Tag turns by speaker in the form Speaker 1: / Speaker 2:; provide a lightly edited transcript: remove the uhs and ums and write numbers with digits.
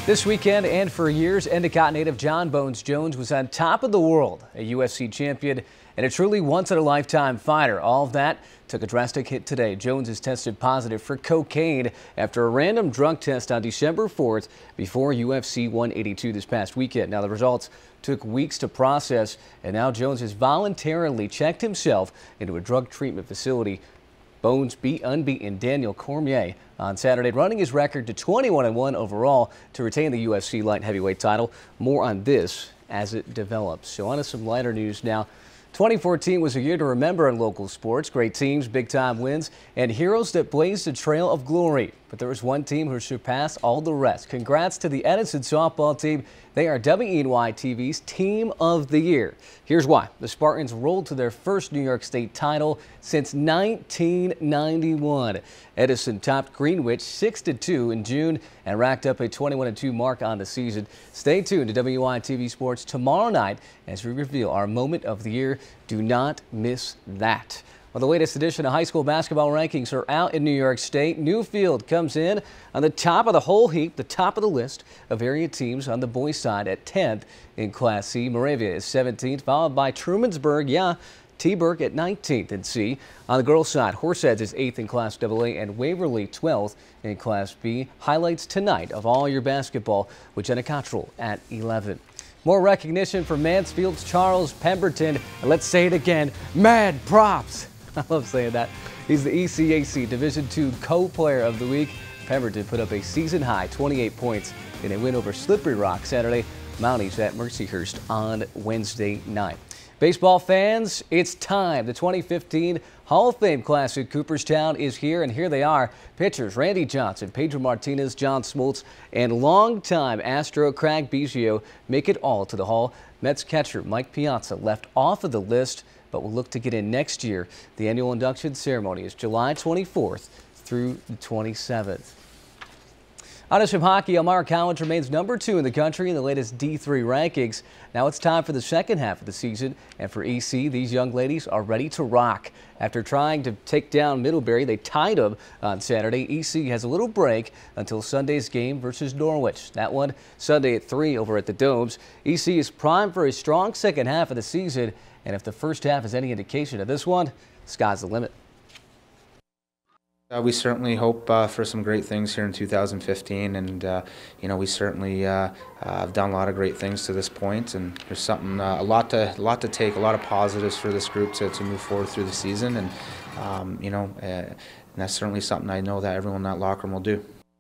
Speaker 1: This weekend and for years, Endicott native John Bones Jones was on top of the world, a UFC champion and a truly once-in-a-lifetime fighter. All of that took a drastic hit today. Jones is tested positive for cocaine after a random drug test on December 4th before UFC 182 this past weekend. Now, the results took weeks to process, and now Jones has voluntarily checked himself into a drug treatment facility. Bones beat unbeaten Daniel Cormier on Saturday, running his record to 21-1 overall to retain the UFC light heavyweight title. More on this as it develops. So on to some lighter news now. 2014 was a year to remember in local sports. Great teams, big-time wins, and heroes that blazed a trail of glory. But there was one team who surpassed all the rest. Congrats to the Edison softball team. They are WENY-TV's Team of the Year. Here's why. The Spartans rolled to their first New York State title since 1991. Edison topped Greenwich 6-2 in June and racked up a 21-2 mark on the season. Stay tuned to WENY-TV Sports tomorrow night as we reveal our moment of the year. Do not miss that. Well, the latest edition of high school basketball rankings are out in New York State. Newfield comes in on the top of the whole heap, the top of the list of area teams on the boys' side at 10th in Class C. Moravia is 17th, followed by Trumansburg, T-Burg at 19th in C. On the girls' side, Horseheads is 8th in Class AA and Waverly 12th in Class B. Highlights tonight of all your basketball with Jenna Cottrell at 11. More recognition for Mansfield's Charles Pemberton. And let's say it again, mad props. I love saying that. He's the ECAC Division II Co-Player of the Week. Pemberton put up a season-high 28 points in a win over Slippery Rock Saturday. Mounties at Mercyhurst on Wednesday night. Baseball fans, it's time. The 2015 Hall of Fame class at Cooperstown is here, and here they are. Pitchers Randy Johnson, Pedro Martinez, John Smoltz, and longtime Astro Craig Biggio make it all to the Hall. Mets catcher Mike Piazza left off of the list, but will look to get in next year. The annual induction ceremony is July 24th through the 27th. On to some hockey, Elmira College remains number 2 in the country in the latest D3 rankings. Now it's time for the second half of the season, and for EC, these young ladies are ready to rock. After trying to take down Middlebury, they tied them on Saturday. EC has a little break until Sunday's game versus Norwich. That one Sunday at 3 over at the Domes. EC is primed for a strong second half of the season, and if the first half is any indication of this one, sky's the limit.
Speaker 2: We certainly hope for some great things here in 2015, and we certainly have done a lot of great things to this point, and there's something a lot to take, a lot of positives for this group to move forward through the season, and and that's certainly something I know that everyone in that locker room will do.